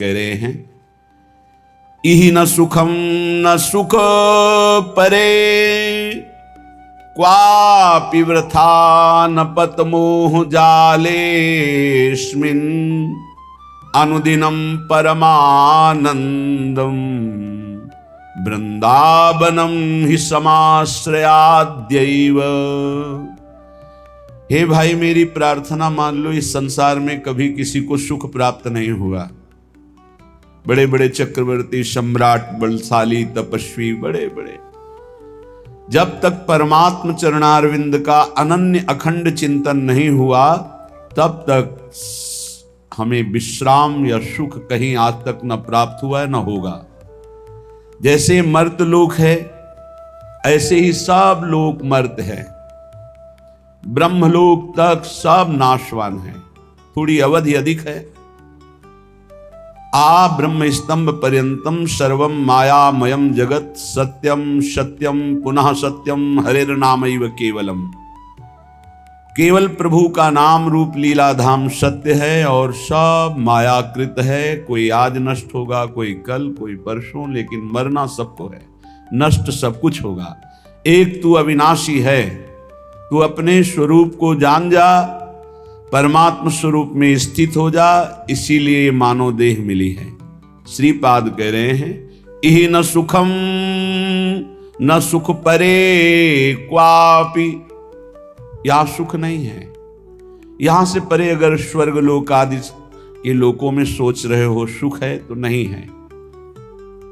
कह रहे हैं, इहि न सुखम न सुख परे, क्वापि वृथा न पतमोह जालेस्मिन्, अनुदिनं परमानंदम वृंदावनम हि समाश्रयाद्यैव। हे भाई, मेरी प्रार्थना मान लो, इस संसार में कभी किसी को सुख प्राप्त नहीं हुआ। बड़े बड़े चक्रवर्ती, सम्राट, बलशाली, तपस्वी, बड़े बड़े, जब तक परमात्म चरणारविंद का अनन्य अखंड चिंतन नहीं हुआ, तब तक हमें विश्राम या सुख कहीं आज तक न प्राप्त हुआ है न होगा। जैसे मर्त लोक है, ऐसे ही सब लोक मर्त है। ब्रह्मलोक तक सब नाशवान है, थोड़ी अवधि अधिक है। आ ब्रह्म स्तंभ पर्यंतम सर्वम मायामयम जगत, सत्यम सत्यम पुनः सत्यम हरेर्नामैव केवलम। केवल प्रभु का नाम रूप लीला धाम सत्य है और सब मायाकृत है। कोई आज नष्ट होगा, कोई कल, कोई परसों, लेकिन मरना सबको है, नष्ट सब कुछ होगा। एक तू अविनाशी है, तू अपने स्वरूप को जान जा, परमात्म स्वरूप में स्थित हो जा, इसीलिए मानव देह मिली है। श्रीपाद कह रहे हैं, इहि न सुखम न सुख परे क्वापि, यहां सुख नहीं है। यहां से परे अगर स्वर्ग लोक आदि के लोकों में सोच रहे हो सुख है, तो नहीं है।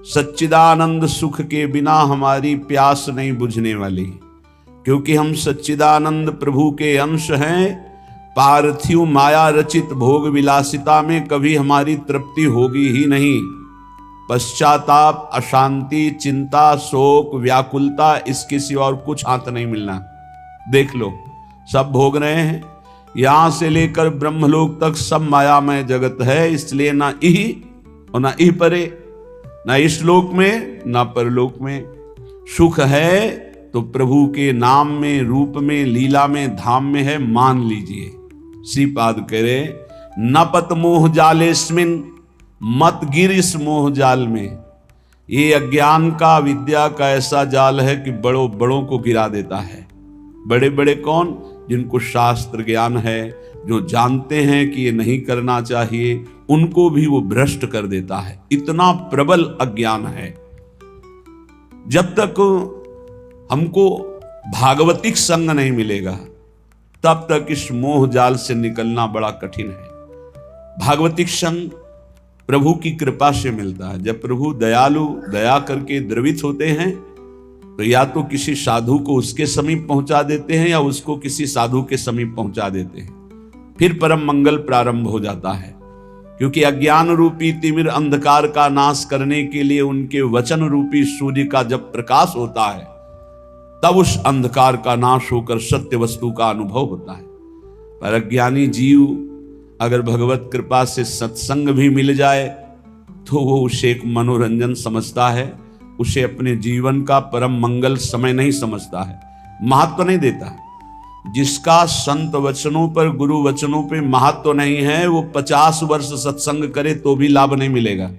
सच्चिदानंद सुख के बिना हमारी प्यास नहीं बुझने वाली, क्योंकि हम सच्चिदानंद प्रभु के अंश हैं। पार्थिव माया रचित भोग विलासिता में कभी हमारी तृप्ति होगी ही नहीं। पश्चाताप, अशांति, चिंता, शोक, व्याकुलता, इसके सिवा और कुछ हाथ नहीं मिलना। देख लो, सब भोग रहे हैं। यहां से लेकर ब्रह्मलोक तक सब मायामय जगत है। इसलिए ना इहि और ना इह परे, ना इस लोक में ना परलोक में। सुख है तो प्रभु के नाम में, रूप में, लीला में, धाम में है, मान लीजिए। श्रीपाद कह रहे, न पत मोह जालेस्मिन, मत गिर इस मोह जाल में। ये अज्ञान का, विद्या का ऐसा जाल है कि बड़ों बड़ों को गिरा देता है। बड़े बड़े कौन? जिनको शास्त्र ज्ञान है, जो जानते हैं कि ये नहीं करना चाहिए, उनको भी वो भ्रष्ट कर देता है। इतना प्रबल अज्ञान है। जब तक हमको भागवतिक संग नहीं मिलेगा, तब तक इस मोह जाल से निकलना बड़ा कठिन है। भागवतिक संग प्रभु की कृपा से मिलता है। जब प्रभु दयालु, दया करके द्रवित होते हैं, तो या तो किसी साधु को उसके समीप पहुंचा देते हैं या उसको किसी साधु के समीप पहुंचा देते हैं। फिर परम मंगल प्रारंभ हो जाता है, क्योंकि अज्ञान रूपी तिमिर अंधकार का नाश करने के लिए उनके वचन रूपी सूर्य का जब प्रकाश होता है, तब उस अंधकार का नाश होकर सत्य वस्तु का अनुभव होता है। पर अज्ञानी जीव अगर भगवत कृपा से सत्संग भी मिल जाए, तो वो उसे एक मनोरंजन समझता है, उसे अपने जीवन का परम मंगल समय नहीं समझता है, महत्व नहीं देता। जिसका संत वचनों पर, गुरु वचनों पे महत्व नहीं है, वो 50 वर्ष सत्संग करे तो भी लाभ नहीं मिलेगा।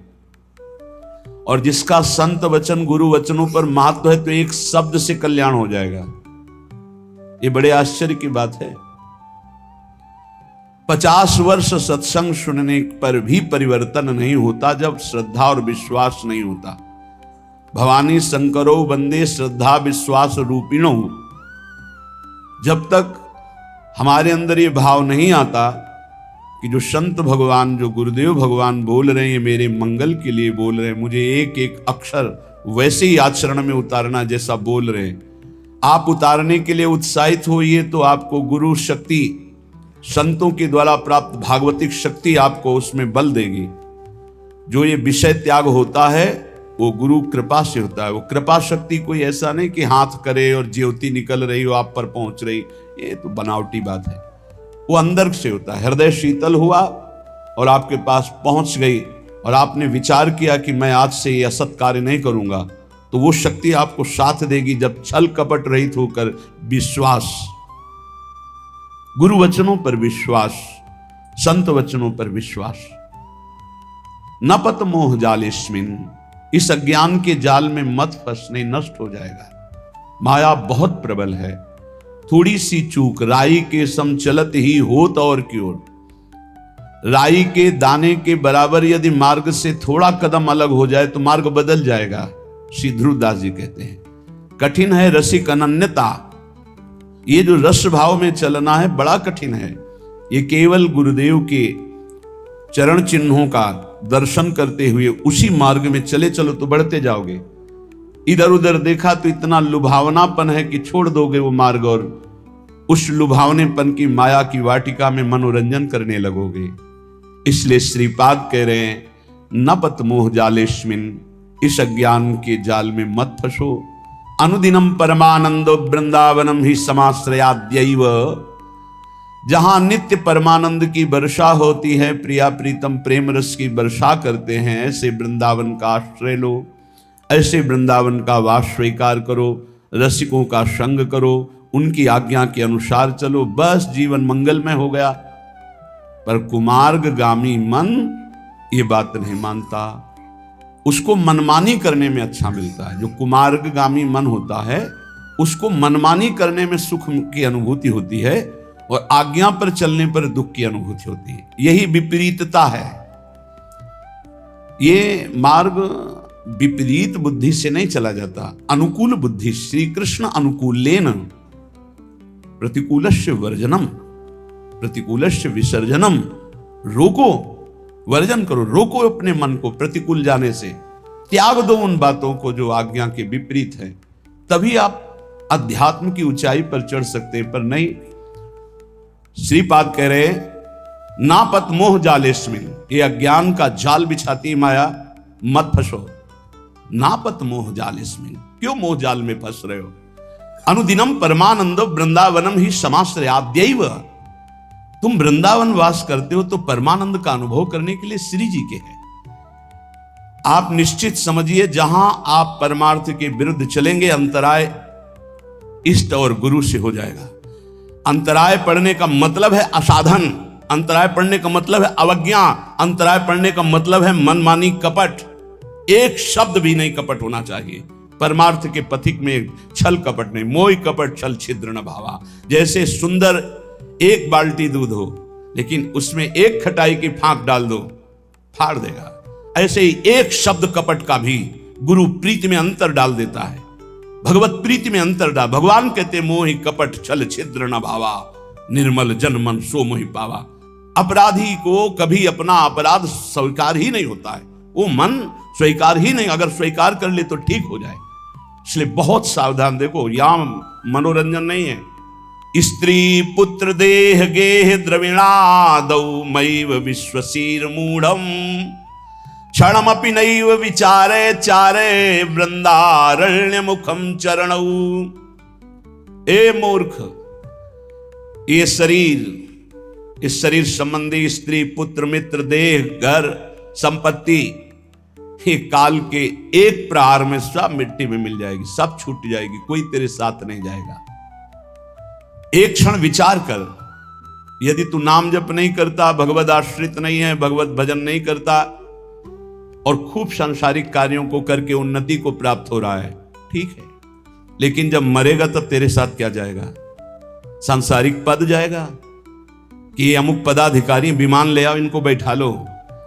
और जिसका संत वचन, गुरु वचनों पर महत्व है, तो एक शब्द से कल्याण हो जाएगा। ये बड़े आश्चर्य की बात है। 50 वर्ष सत्संग सुनने पर भी परिवर्तन नहीं होता, जब श्रद्धा और विश्वास नहीं होता। भवानी शंकरो वंदे श्रद्धा विश्वास रूपिणो। जब तक हमारे अंदर ये भाव नहीं आता कि जो संत भगवान, जो गुरुदेव भगवान बोल रहे हैं, मेरे मंगल के लिए बोल रहे हैं, मुझे एक एक अक्षर वैसे ही आचरण में उतारना जैसा बोल रहे हैं, आप उतारने के लिए उत्साहित होइए, तो आपको गुरु शक्ति, संतों के द्वारा प्राप्त भागवतिक शक्ति आपको उसमें बल देगी। जो ये विषय त्याग होता है, वो गुरु कृपा से होता है। वो कृपा शक्ति कोई ऐसा नहीं कि हाथ करे और ज्योति निकल रही हो, आप पर पहुंच रही, ये तो बनावटी बात है। वो अंदर से होता है। हृदय शीतल हुआ और आपके पास पहुंच गई, और आपने विचार किया कि मैं आज से ये असत कार्य नहीं करूंगा, तो वो शक्ति आपको साथ देगी। जब छल कपट रहित होकर विश्वास, गुरु वचनों पर विश्वास, संत वचनों पर विश्वास, न पत मोह जालेस्मिन, इस अज्ञान के जाल में मत फंस, नहीं नष्ट हो जाएगा। माया बहुत प्रबल है, थोड़ी सी चूक राई के सम चलत ही होत और की ओर। राई के दाने के बराबर यदि मार्ग से थोड़ा कदम अलग हो जाए तो मार्ग बदल जाएगा। श्री ध्रुवदास जी कहते हैं कठिन है रसिक अनन्यता, ये जो रस भाव में चलना है बड़ा कठिन है। ये केवल गुरुदेव के चरण चिन्हों का दर्शन करते हुए उसी मार्ग में चले चलो तो बढ़ते जाओगे। इधर उधर देखा तो इतना लुभावनापन है कि छोड़ दोगे वो मार्ग और उस लुभावनेपन की माया की वाटिका में मनोरंजन करने लगोगे। इसलिए श्रीपाद कह रहे हैं न पत मोह जालेस्मिन, इस अज्ञान के जाल में मत फंसो। अनुदिनम परमानंदो वृंदावनम ही समाश्रयाद्यैव, जहां नित्य परमानंद की वर्षा होती है, प्रिया प्रीतम प्रेम रस की वर्षा करते हैं, ऐसे वृंदावन का आश्रय लो, ऐसे वृंदावन का वास स्वीकार करो, रसिकों का संग करो, उनकी आज्ञा के अनुसार चलो, बस जीवन मंगलमय हो गया। पर कुमार्गगामी मन ये बात नहीं मानता, उसको मनमानी करने में अच्छा मिलता है। जो कुमार्गगामी मन होता है उसको मनमानी करने में सुख की अनुभूति होती है और आज्ञा पर चलने पर दुख की अनुभूति होती है। यही विपरीतता है। ये मार्ग विपरीत बुद्धि से नहीं चला जाता, अनुकूल बुद्धि। श्री कृष्ण अनुकूलेन प्रतिकूलस्य वर्जनम प्रतिकूलस्य विसर्जनम, रोको, वर्जन करो, रोको अपने मन को प्रतिकूल जाने से, त्याग दो उन बातों को जो आज्ञा के विपरीत है, तभी आप अध्यात्म की ऊंचाई पर चढ़ सकते हैं। पर नहीं, श्रीपाद कह रहे ना पत मोह जालेस्मिन, ये अज्ञान का जाल बिछाती माया, मत फंसो। ना पत मोह जालेस्मिन, क्यों मोह जाल में फंस रहे हो। अनुदिनम परमानंदो वृंदावनम ही समाश्रयाद्यैव, तुम वृंदावन वास करते हो तो परमानंद का अनुभव करने के लिए श्री जी के हैं। आप निश्चित समझिए जहां आप परमार्थ के विरुद्ध चलेंगे अंतराय इष्ट और गुरु से हो जाएगा। अंतराय पड़ने का मतलब है असाधन, अंतराय पड़ने का मतलब है अवज्ञा, अंतराय पड़ने का मतलब है मनमानी कपट। एक शब्द भी नहीं कपट होना चाहिए। परमार्थ के पथिक में छल कपट नहीं, मोह कपट छल छिद्र न भावा। जैसे सुंदर एक बाल्टी दूध हो लेकिन उसमें एक खटाई की फांक डाल दो, फाड़ देगा, ऐसे ही एक शब्द कपट का भी गुरु प्रीति में अंतर डाल देता है, भगवत प्रीति में अंतर डाल। भगवान कहते मोहि कपट छल छिद्र न भावा, निर्मल जन मन सो मोहि पावा। अपराधी को कभी अपना अपराध स्वीकार ही नहीं होता है, वो मन स्वीकार ही नहीं, अगर स्वीकार कर ले तो ठीक हो जाए। इसलिए बहुत सावधान। देखो यहां मनोरंजन नहीं है। स्त्री पुत्र देह गेह द्रविणादौ मैव विश्वसीर मूढ़म, क्षणमपि नैव विचारे चारे वृंदारण्य मुखम चरणौ। ए मूर्ख, ये शरीर, इस शरीर संबंधी स्त्री पुत्र मित्र देह घर संपत्ति, ये काल के एक प्रहार में सब मिट्टी में मिल जाएगी, सब छूट जाएगी, कोई तेरे साथ नहीं जाएगा। एक क्षण विचार कर, यदि तू नाम जप नहीं करता, भगवत आश्रित नहीं है, भगवत भजन नहीं करता और खूब सांसारिक कार्यों को करके उन्नति को प्राप्त हो रहा है, ठीक है, लेकिन जब मरेगा तब तेरे साथ क्या जाएगा? सांसारिक पद जाएगा कि अमुक पदाधिकारी विमान ले आओ, इनको बैठा लो।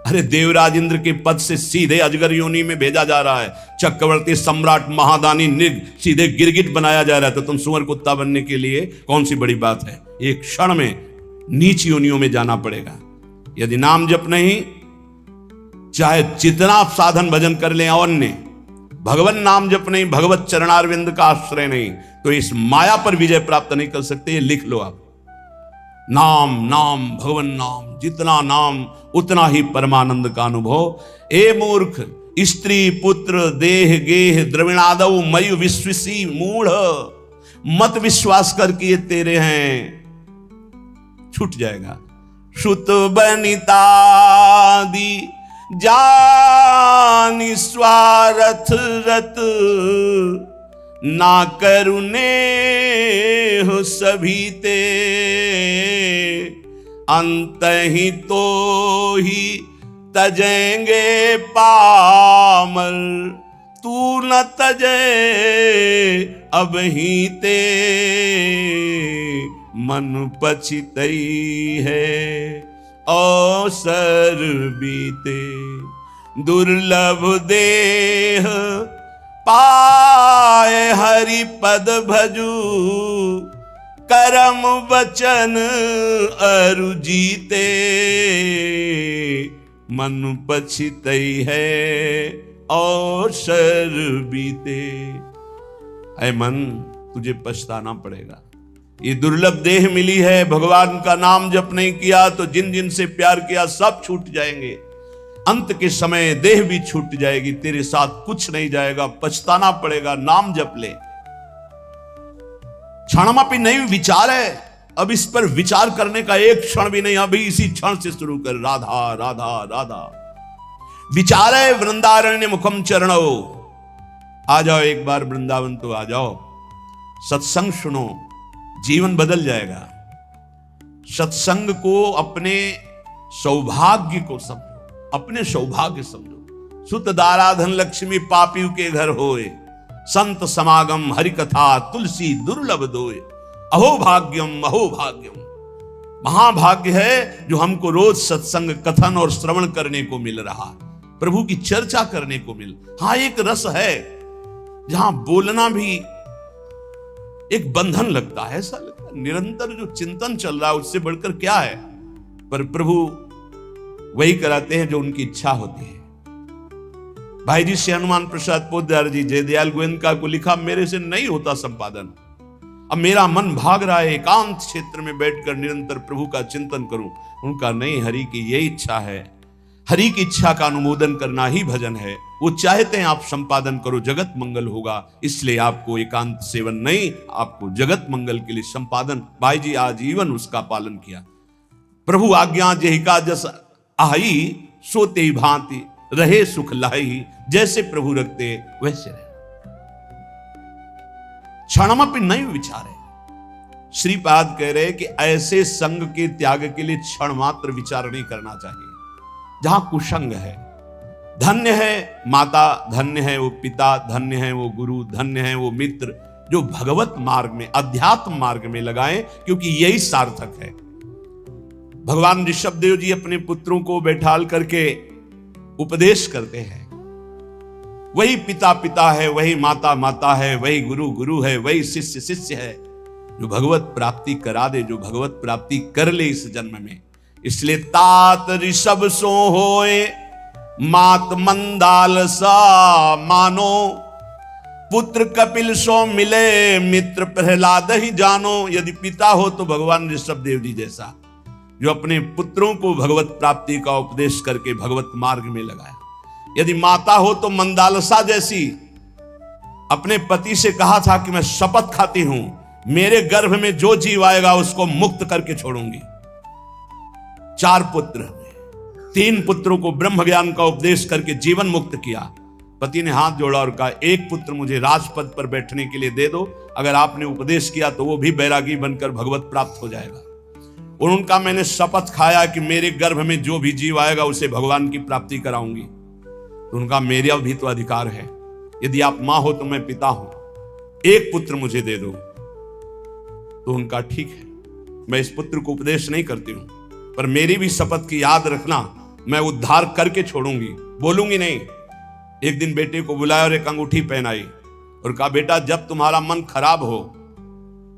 अरे देवराज इंद्र के पद से सीधे अजगर योनि में भेजा जा रहा है, चक्रवर्ती सम्राट महादानी निग सीधे गिरगिट बनाया जा रहा है, तो तुम सुअर कुत्ता बनने के लिए कौन सी बड़ी बात है? एक क्षण में नीच योनियों में जाना पड़ेगा। यदि नाम जप नहीं, चाहे जितना आप साधन भजन कर लें और ने, भगवान नाम जप नहीं, भगवत चरणारविंद का आश्रय नहीं, तो इस माया पर विजय प्राप्त नहीं कर सकते। ये लिख लो आप। नाम नाम भगवन नाम, जितना नाम उतना ही परमानंद का अनुभव। ए मूर्ख, स्त्री पुत्र देह गेह द्रविणादौ मयु विश्वसी मूढ़, मत विश्वास कर कि ये तेरे हैं, छूट जाएगा। श्रुत बनितादि जानि स्वार्थ रत, ना करुणे हो सभी ते, अंत ही तो ही तजेंगे पामर, तू न तजे अब ही ते, मन पछितई है अवसर बीते। दुर्लभ देह पाए हरि पद भजू, करम वचन अरु जीते, मन पछितई है अवसर बीते। ऐ मन, तुझे पछताना पड़ेगा। ये दुर्लभ देह मिली है, भगवान का नाम जप नहीं किया तो जिन जिन से प्यार किया सब छूट जाएंगे। अंत के समय देह भी छूट जाएगी, तेरे साथ कुछ नहीं जाएगा, पछताना पड़ेगा। नाम जप ले। क्षणमापि नहीं विचार है, अब इस पर विचार करने का एक क्षण भी नहीं, अभी इसी क्षण से शुरू कर। राधा राधा राधा विचार है। वृंदारण्य मुखम चरणो, आ जाओ एक बार वृंदावन तो आ जाओ, सत्संग सुनो, जीवन बदल जाएगा। सत्संग को अपने सौभाग्य को समझो, अपने सौभाग्य समझो। सुत दाराधन लक्ष्मी पापियों के घर होए, संत समागम हरि कथा तुलसी दुर्लभ दोए। अहो भाग्यम अहो भाग्यम, महाभाग्य है जो हमको रोज सत्संग कथन और श्रवण करने को मिल रहा, प्रभु की चर्चा करने को मिल। हाँ, एक रस है जहां बोलना भी एक बंधन लगता है, ऐसा लगता है निरंतर जो चिंतन चल रहा है उससे बढ़कर क्या है। पर प्रभु वही कराते हैं जो उनकी इच्छा होती है। भाई जी से हनुमान प्रसाद पोद्दार जी जयदयाल गोयनका को लिखा, मेरे से नहीं होता संपादन, अब मेरा मन भाग रहा है, एकांत क्षेत्र में बैठकर निरंतर प्रभु का चिंतन करूं। उनका नहीं, हरि की यही इच्छा है, हरि की इच्छा का अनुमोदन करना ही भजन है। वो चाहते हैं आप संपादन करो, जगत मंगल होगा, इसलिए आपको एकांत सेवन नहीं, आपको जगत मंगल के लिए संपादन। भाई जी आजीवन उसका पालन किया। प्रभु आज्ञा जेहिका जस आई, सोते ही भांति रहे सुख लाई, जैसे प्रभु रखते वैसे रहे। क्षणमापि नहीं विचार है। श्रीपाद कह रहे कि ऐसे संग के त्याग के लिए क्षण मात्र विचार नहीं करना चाहिए जहां कुसंग है। धन्य है माता, धन्य है वो पिता, धन्य है वो गुरु, धन्य है वो मित्र जो भगवत मार्ग में, अध्यात्म मार्ग में लगाएं, क्योंकि यही सार्थक है। भगवान ऋषभदेव जी अपने पुत्रों को बैठाल करके उपदेश करते हैं। वही पिता पिता है, वही माता माता है, वही गुरु गुरु है, वही शिष्य शिष्य है, जो भगवत प्राप्ति करा दे, जो भगवत प्राप्ति कर ले इस जन्म में। इसलिए तात ऋषभ सो होए, मात मंदाल सा मानो, पुत्र कपिल सो मिले, मित्र प्रहलाद ही जानो। यदि पिता हो तो भगवान ऋषभदेव जी जैसा, जो अपने पुत्रों को भगवत प्राप्ति का उपदेश करके भगवत मार्ग में लगाया। यदि माता हो तो मंदालसा जैसी, अपने पति से कहा था कि मैं शपथ खाती हूं, मेरे गर्भ में जो जीव आएगा उसको मुक्त करके छोड़ूंगी। 4 पुत्र, 3 पुत्रों को ब्रह्म ज्ञान का उपदेश करके जीवन मुक्त किया। पति ने हाथ जोड़ा और कहा, एक पुत्र मुझे राजपद पर बैठने के लिए दे दो, अगर आपने उपदेश किया तो वो भी बैरागी बनकर भगवत प्राप्त हो जाएगा। उनका मैंने शपथ खाया कि मेरे गर्भ में जो भी जीव आएगा उसे भगवान की प्राप्ति कराऊंगी। तो उनका मेरा भी तो अधिकार है, यदि आप मां हो तो मैं पिता हूं, एक पुत्र मुझे दे दो। तो उनका ठीक है, मैं इस पुत्र को उपदेश नहीं करती हूं, पर मेरी भी शपथ की याद रखना, मैं उद्धार करके छोड़ूंगी, बोलूंगी नहीं। एक दिन बेटे को बुलाया और एक अंगूठी पहनाई और कहा, बेटा जब तुम्हारा मन खराब हो,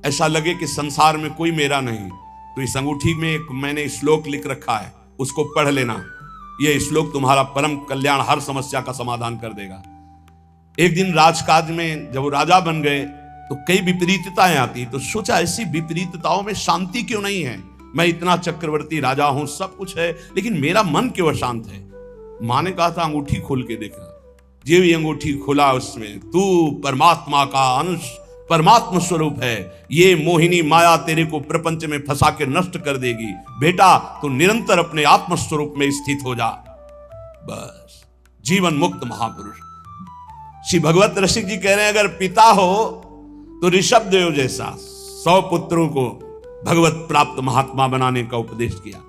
ऐसा लगे कि संसार में कोई मेरा नहीं, तो इस अंगूठी में एक मैंने श्लोक लिख रखा है, उसको पढ़ लेना। यह श्लोक तुम्हारा परम कल्याण, हर समस्या का समाधान कर देगा। एक दिन राजकाज में जब वो राजा बन गए तो कई विपरीतताएं आती, तो सोचा ऐसी विपरीतताओं में शांति क्यों नहीं है। मैं इतना चक्रवर्ती राजा हूं, सब कुछ है, लेकिन मेरा मन क्यों अशांत है। मां ने कहा था अंगूठी खोल के देखा। ये भी अंगूठी खोला, उसमें तू परमात्मा का अंश, परमात्मा स्वरूप है। ये मोहिनी माया तेरे को प्रपंच में फंसा के नष्ट कर देगी। बेटा तो निरंतर अपने आत्म स्वरूप में स्थित हो जा, बस जीवन मुक्त महापुरुष। श्री भगवत रसिक जी कह रहे हैं, अगर पिता हो तो ऋषभदेव जैसा 100 पुत्रों को भगवत प्राप्त महात्मा बनाने का उपदेश किया।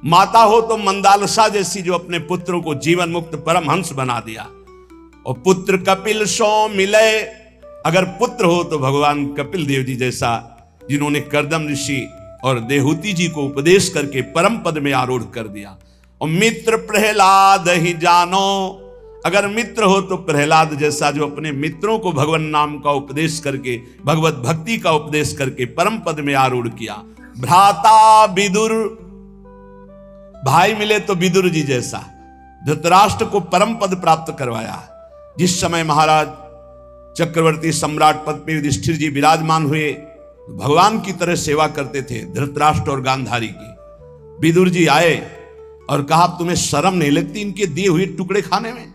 माता हो तो मंदालसा जैसी, जो अपने पुत्रों को जीवन मुक्त परमहंस बना दिया। और पुत्र कपिल सो मिले, अगर पुत्र हो तो भगवान कपिल देव जी जैसा, जिन्होंने कर्दम ऋषि और देहूति जी को उपदेश करके परम पद में आरूढ़ कर दिया। और मित्र प्रहलाद ही जानो, अगर मित्र हो तो प्रहलाद जैसा, जो अपने मित्रों को भगवान नाम का उपदेश करके, भगवत भक्ति का उपदेश करके परम पद में आरूढ़ किया। भ्राता विदुर, भाई मिले तो विदुर जी जैसा, धृतराष्ट्र को परम पद प्राप्त करवाया। जिस समय महाराज चक्रवर्ती सम्राट पद पे युधिष्ठिर जी विराजमान हुए, भगवान की तरह सेवा करते थे धृतराष्ट्र और गांधारी की। विदुर जी आए और कहा, तुम्हें शर्म नहीं लगती इनके दिए हुए टुकड़े खाने में?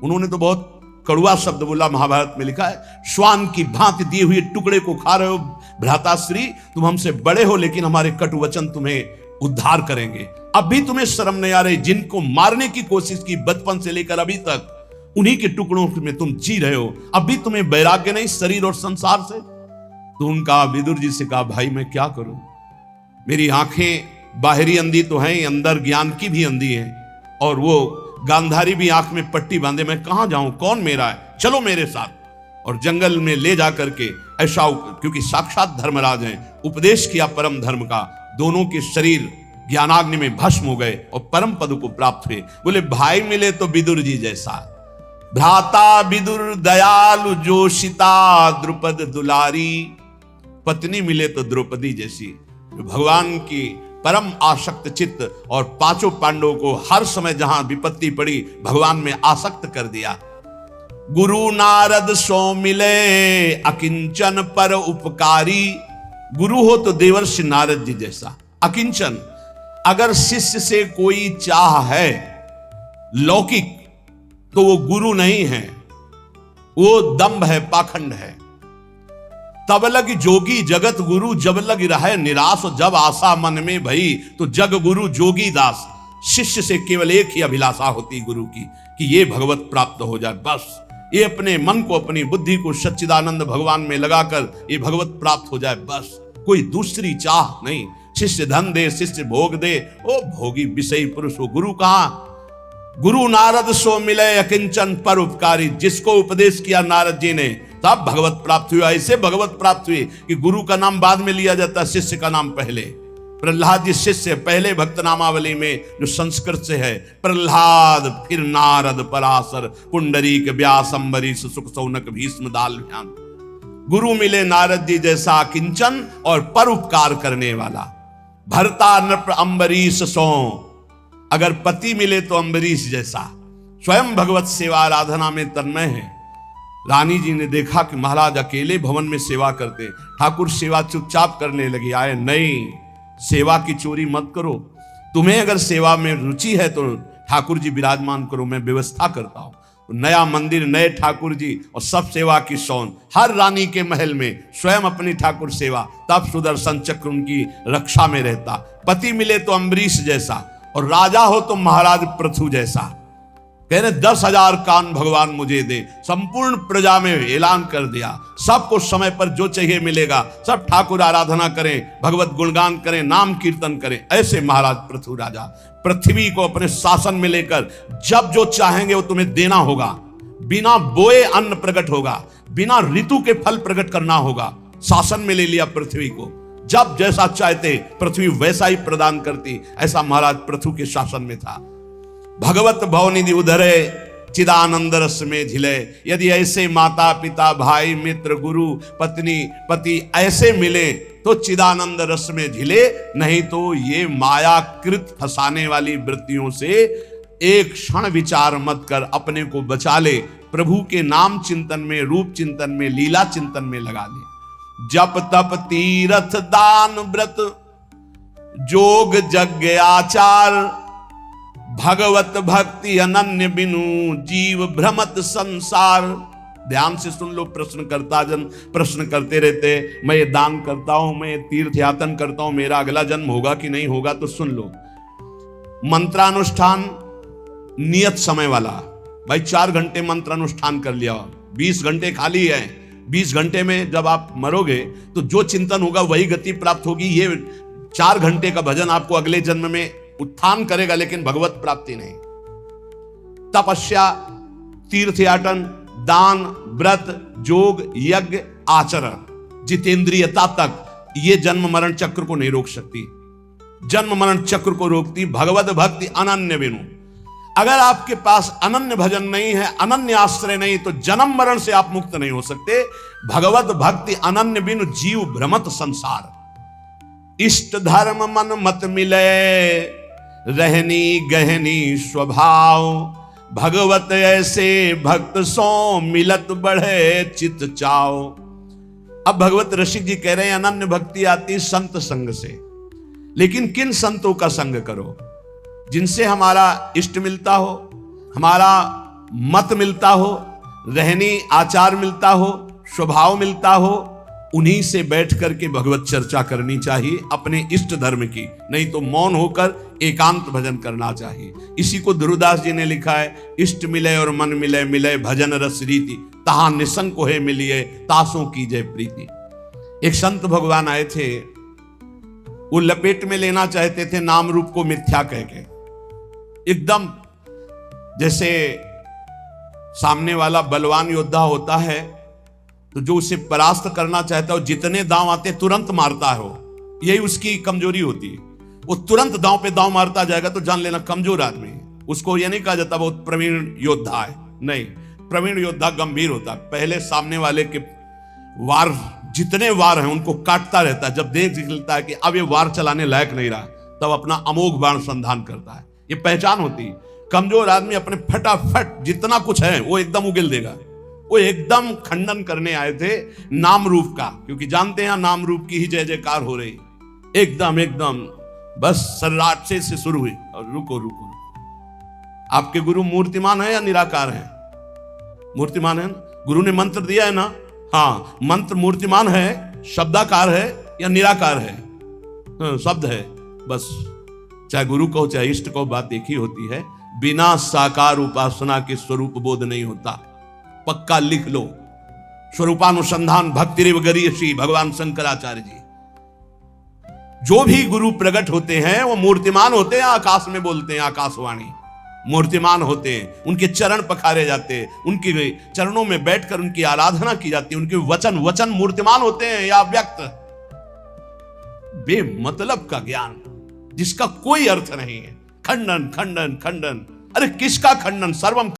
उन्होंने तो बहुत कड़वा शब्द बोला, महाभारत में लिखा है, श्वान की भांति दिए हुए टुकड़े को खा रहे हो भ्राताश्री, तुम हमसे बड़े हो लेकिन हमारे कटु वचन तुम्हें उद्धार करेंगे। अब भी तुम्हें शर्म नहीं आ रही? जिनको मारने की कोशिश की बचपन से लेकर अभी तक, उन्हीं के टुकड़ों में तुम जी रहे हो, अब भी तुम्हें वैराग्य नहीं शरीर और संसार से? तो उनका विदुर जी से कहा, भाई मैं क्या करूं, मेरी आंखें बाहरी अंधी तो हैं, अंदर ज्ञान की भी अंधी है, और वो गांधारी भी आंख में पट्टी बांधे, मैं कहां जाऊं, कौन मेरा है, चलो मेरे साथ। और जंगल में ले जा करके ऐसा, क्योंकि साक्षात धर्मराज हैं, उपदेश किया परम धर्म का, दोनों के शरीर ज्ञानाग्नि में भस्म हो गए और परम पद को प्राप्त हुए। बोले भाई मिले तो विदुर जी जैसा, भ्राता विदुर दयालु जोशिता द्रुपद दुलारी, पत्नी मिले तो द्रौपदी जैसी, भगवान की परम आसक्त चित्त, और पांचों पांडवों को हर समय जहां विपत्ति पड़ी भगवान में आसक्त कर दिया। गुरु नारद सो मिले अकिंचन पर उपकारी, गुरु हो तो देवर्षि नारद जी जैसा, अकिंचन, अगर शिष्य से कोई चाह है लौकिक तो वो गुरु नहीं है, वो दंभ है, पाखंड है। तब लग जोगी जगत गुरु, जब लग रहे निराश, जब आशा मन में भई तो जग गुरु जोगी दास। शिष्य से केवल एक ही अभिलाषा होती गुरु की, कि ये भगवत प्राप्त हो जाए, बस ये अपने मन को, अपनी बुद्धि को सच्चिदानंद भगवान में लगाकर ये भगवत प्राप्त हो जाए, बस कोई दूसरी चाह नहीं। शिष्य धन दे, शिष्य भोग दे, ओ भोगी विषयी पुरुष हो, गुरु कहां? गुरु नारद सो मिले अकिंचन पर उपकारी, जिसको उपदेश किया नारद जी ने तब भगवत प्राप्त हुआ। ऐसे भगवत प्राप्त हुई कि गुरु का नाम बाद में लिया जाता, शिष्य का नाम पहले। प्रहलाद जी शिष्य, पहले भक्त नामावली में जो संस्कृत से है, प्रहलाद, फिर नारद, पराशर, पुंडरीक, व्यास, अम्बरीश, सुख, सौनक, भीष्म, दालभ्यान। गुरु मिले नारद जी जैसा किंचन और परोपकार करने वाला। भरता नृप अम्बरीश सो, अगर पति मिले तो अम्बरीश जैसा, स्वयं भगवत सेवा आराधना में तन्मय है। रानी जी ने देखा कि महाराज अकेले भवन में सेवा करते, ठाकुर सेवा चुपचाप करने लगी। आए, नहीं, सेवा की चोरी मत करो, तुम्हें अगर सेवा में रुचि है तो ठाकुर जी विराजमान करो, मैं व्यवस्था करता हूं। तो नया मंदिर, नए ठाकुर जी और सब सेवा की शौन, हर रानी के महल में स्वयं अपनी ठाकुर सेवा, तब सुदर्शन चक्र उनकी रक्षा में रहता। पति मिले तो अम्बरीश जैसा, और राजा हो तो महाराज पृथु जैसा। कह रहे 10,000 कान भगवान मुझे दे, संपूर्ण प्रजा में ऐलान कर दिया, सबको समय पर जो चाहिए मिलेगा, सब ठाकुर आराधना करें, भगवत गुणगान करें, नाम कीर्तन करें। ऐसे महाराज पृथु राजा पृथ्वी को अपने शासन में लेकर जब जो चाहेंगे वो तुम्हें देना होगा, बिना बोए अन्न प्रकट होगा, बिना ऋतु के फल प्रकट करना होगा। शासन में ले लिया पृथ्वी को, जब जैसा चाहते पृथ्वी वैसा ही प्रदान करती, ऐसा महाराज पृथु के शासन में था। भगवत भवनिधि उधरे चिदानंद रस में झिले, यदि ऐसे माता पिता भाई मित्र गुरु पत्नी पति ऐसे मिले तो चिदानंद रस में झिले, नहीं तो ये मायाकृत फंसाने वाली वृत्तियों से एक क्षण विचार मत कर, अपने को बचा ले, प्रभु के नाम चिंतन में, रूप चिंतन में, लीला चिंतन में लगा ले। जप तप तीर्थ दान व्रत जोग यज्ञ आचार, भगवत भक्ति अनन्य बिनु जीव भ्रमत संसार। ध्यान से सुन लो, प्रश्नकर्ता जन प्रश्न करते रहते, मैं ये दान करता हूं, मैं तीर्थ यातन करता हूं, मेरा अगला जन्म होगा कि नहीं होगा? तो सुन लो, मंत्रानुष्ठान नियत समय वाला, भाई 4 घंटे मंत्रानुष्ठान कर लिया, 20 घंटे खाली है, 20 घंटे में जब आप मरोगे तो जो चिंतन होगा वही गति प्राप्त होगी। ये 4 घंटे का भजन आपको अगले जन्म में उत्थान करेगा लेकिन भगवत प्राप्ति नहीं। तपस्या, तीर्थयाटन, दान, व्रत, योग, यज्ञ, आचरण, जितेंद्रियता तक ये जन्म मरण चक्र को नहीं रोक सकती। जन्म मरण चक्र को रोकती भगवत भक्ति अनन्य बिनु। अगर आपके पास अनन्य भजन नहीं है, अनन्य आश्रय नहीं, तो जन्म मरण से आप मुक्त नहीं हो सकते। भगवत भक्ति अनन्य बिनु जीव भ्रमत संसार। इष्ट धर्म मन मत मिले, रहनी गहनी स्वभाव, भगवत ऐसे भक्त सो मिलत बढ़े चित चाओ। अब भगवत रसिक जी कह रहे हैं अनन्य भक्ति आती संत संग से, लेकिन किन संतों का संग करो? जिनसे हमारा इष्ट मिलता हो, हमारा मत मिलता हो, रहनी आचार मिलता हो, स्वभाव मिलता हो, उन्हीं से बैठ करके भगवत चर्चा करनी चाहिए अपने इष्ट धर्म की। नहीं तो मौन होकर एकांत भजन करना चाहिए। इसी को ध्रुवदास जी ने लिखा है, इष्ट मिले और मन मिले, मिले भजन रस रीति, तहा निसंग को है मिलिए, तासों की जय प्रीति। एक संत भगवान आए थे, वो लपेट में लेना चाहते थे नाम रूप को मिथ्या कह के। एकदम जैसे सामने वाला बलवान योद्धा होता है तो जो उसे परास्त करना चाहता है, जितने दांव आते तुरंत मारता है। वो यही उसकी कमजोरी होती है। वो तुरंत दांव पे दांव मारता जाएगा तो जान लेना कमजोर आदमी है। उसको यह नहीं कहा जाता बहुत प्रवीण योद्धा है, नहीं। प्रवीण योद्धा गंभीर होता है। पहले सामने वाले के वार, जितने वार हैं उनको काटता रहता है। जब देख निकलता है कि अब ये वार चलाने लायक नहीं रहा, तब अपना अमोघ बाण संधान करता है। ये पहचान होती है। कमजोर आदमी अपने फटाफट जितना कुछ है वो एकदम उगल देगा। वो एकदम खंडन करने आए थे नाम रूप का, क्योंकि जानते हैं नाम रूप की ही जय जयकार हो रही। एकदम एकदम बस सर्राटे से शुरू हुई और रुको रुको। आपके गुरु मूर्तिमान है या निराकार है? मूर्तिमान है। गुरु ने मंत्र दिया है ना, हाँ, मंत्र मूर्तिमान है, शब्दाकार है या निराकार है? शब्द है बस। चाहे गुरु कहो चाहे इष्ट कहो, बात एक ही होती है। बिना साकार उपासना के स्वरूप बोध नहीं होता। पक्का लिख लो। स्वरूपानुसंधान भक्ति रेव गरीयसी, भगवान शंकराचार्य जी। जो भी गुरु प्रकट होते हैं वो मूर्तिमान होते हैं, आकाश में बोलते हैं, आकाशवाणी मूर्तिमान होते हैं। उनके चरण पखारे जाते हैं, उनके चरणों में बैठकर उनकी आराधना की जाती है। उनके वचन मूर्तिमान होते हैं या व्यक्त। बेमतलब का ज्ञान जिसका कोई अर्थ नहीं है। खंडन खंडन खंडन। अरे किसका खंडन? सर्वम